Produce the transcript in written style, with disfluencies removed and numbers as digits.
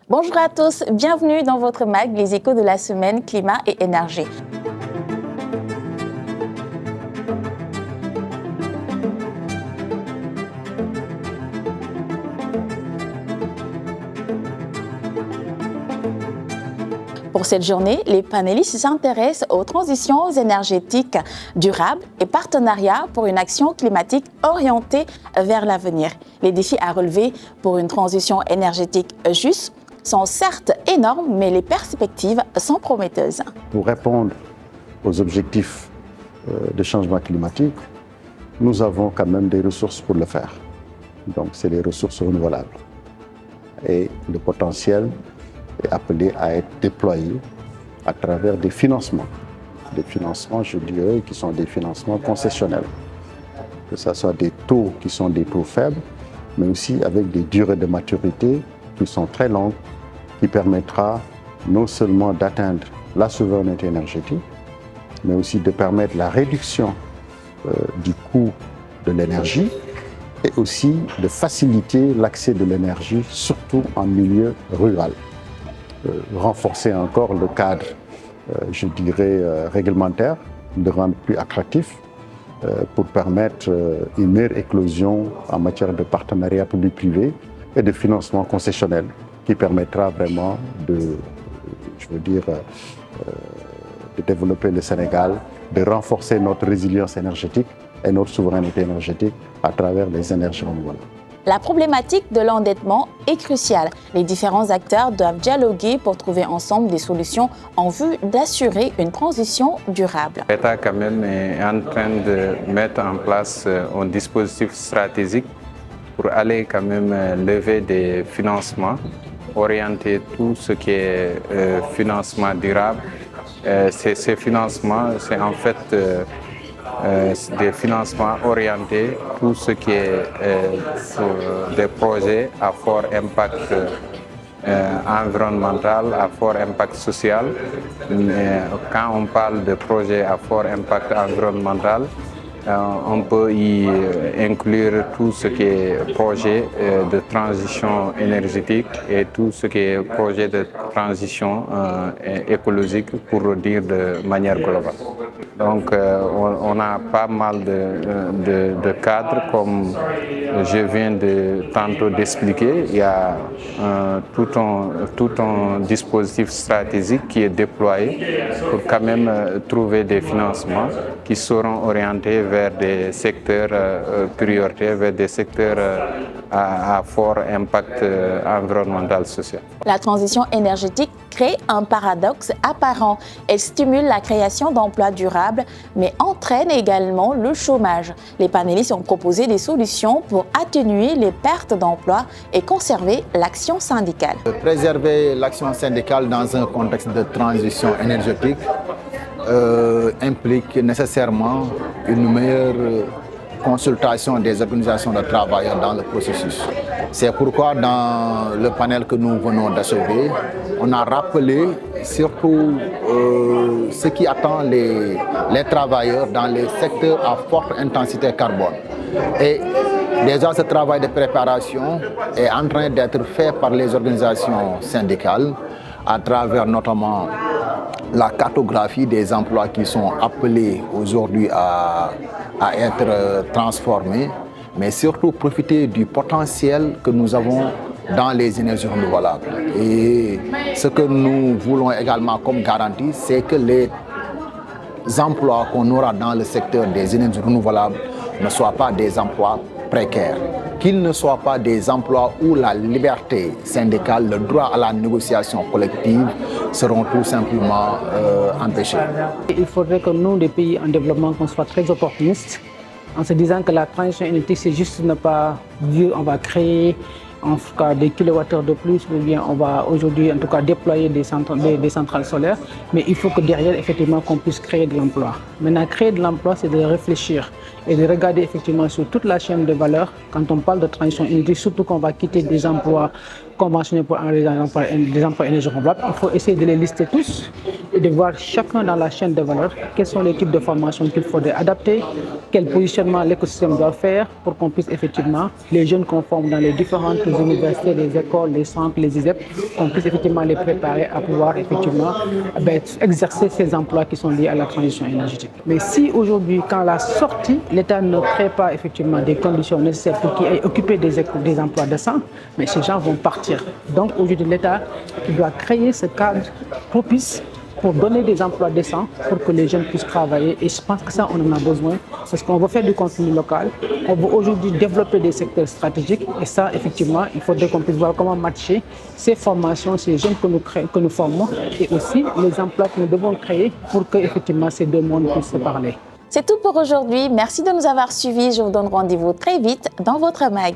Bonjour à tous, bienvenue dans votre mag, les échos de la semaine climat et énergie. Pour cette journée, les panélistes s'intéressent aux transitions énergétiques durables et partenariats pour une action climatique orientée vers l'avenir. Les défis à relever pour une transition énergétique juste sont certes énormes, mais les perspectives sont prometteuses. Pour répondre aux objectifs de changement climatique, nous avons quand même des ressources pour le faire. Donc, c'est les ressources renouvelables. Et le potentiel est appelé à être déployé à travers des financements. Des financements, je dirais, qui sont des financements concessionnels. Que ce soit des taux qui sont des taux faibles, mais aussi avec des durées de maturité qui sont très longues, qui permettra non seulement d'atteindre la souveraineté énergétique, mais aussi de permettre la réduction du coût de l'énergie et aussi de faciliter l'accès de l'énergie, surtout en milieu rural. Renforcer encore le cadre, je dirais, réglementaire, de rendre plus attractif pour permettre une meilleure éclosion en matière de partenariat public-privé et de financement concessionnel qui permettra vraiment de développer le Sénégal, de renforcer notre résilience énergétique et notre souveraineté énergétique à travers les énergies renouvelables. La problématique de l'endettement est cruciale. Les différents acteurs doivent dialoguer pour trouver ensemble des solutions en vue d'assurer une transition durable. L'État quand même est en train de mettre en place un dispositif stratégique pour aller quand même lever des financements, orienter tout ce qui est financement durable. Ces financements, c'est en fait des financements orientés, tout ce qui est des projets à fort impact environnemental, à fort impact social. Mais quand on parle de projets à fort impact environnemental, on peut y inclure tout ce qui est projet de transition énergétique et tout ce qui est projet de transition écologique, pour dire de manière globale. Donc on a pas mal de cadres, comme je viens tantôt d'expliquer. Il y a tout un dispositif stratégique qui est déployé pour quand même trouver des financements qui seront orientés vers des secteurs prioritaires, vers des secteurs à fort impact environnemental social. La transition énergétique crée un paradoxe apparent. Elle stimule la création d'emplois durables, mais entraîne également le chômage. Les panélistes ont proposé des solutions pour atténuer les pertes d'emplois et conserver l'action syndicale. Préserver l'action syndicale dans un contexte de transition énergétique implique nécessairement une meilleure consultation des organisations de travailleurs dans le processus. C'est pourquoi dans le panel que nous venons d'achever, on a rappelé surtout ce qui attend les travailleurs dans les secteurs à forte intensité carbone. Et déjà, ce travail de préparation est en train d'être fait par les organisations syndicales à travers notamment la cartographie des emplois qui sont appelés aujourd'hui à être transformés, mais surtout profiter du potentiel que nous avons dans les énergies renouvelables. Et ce que nous voulons également comme garantie, c'est que les emplois qu'on aura dans le secteur des énergies renouvelables ne soient pas des emplois précaires, qu'ils ne soient pas des emplois où la liberté syndicale, le droit à la négociation collective seront tout simplement empêchés. Il faudrait que nous, les pays en développement, qu'on soit très opportunistes en se disant que la transition énergétique, c'est juste ne pas dire on va créer en tout cas des kilowattheures de plus, ou bien on va aujourd'hui en tout cas déployer des centrales solaires, mais il faut que derrière effectivement qu'on puisse créer de l'emploi. Maintenant, créer de l'emploi, c'est de réfléchir et de regarder effectivement sur toute la chaîne de valeur. Quand on parle de transition énergétique, surtout qu'on va quitter des emplois conventionnels pour des emplois énergie renouvelables, il faut essayer de les lister tous et de voir chacun dans la chaîne de valeur quels sont les types de formations qu'il faudrait adapter, quel positionnement l'écosystème doit faire pour qu'on puisse effectivement, les jeunes qu'on forme dans les différentes universités, les écoles, les centres, les ISEP, qu'on puisse effectivement les préparer à pouvoir effectivement exercer ces emplois qui sont liés à la transition énergétique. Mais si aujourd'hui, quand la sortie, l'État ne crée pas effectivement des conditions nécessaires pour qu'ils aient occupé des emplois décents, mais ces gens vont partir. Donc aujourd'hui, l'État doit créer ce cadre propice pour donner des emplois décents, pour que les jeunes puissent travailler. Et je pense que ça, on en a besoin, parce qu'on veut faire du contenu local, on veut aujourd'hui développer des secteurs stratégiques. Et ça, effectivement, il faudrait qu'on puisse voir comment matcher ces formations, ces jeunes que nous formons, et aussi les emplois que nous devons créer pour que, effectivement, ces deux mondes puissent se parler. C'est tout pour aujourd'hui. Merci de nous avoir suivis. Je vous donne rendez-vous très vite dans votre mag.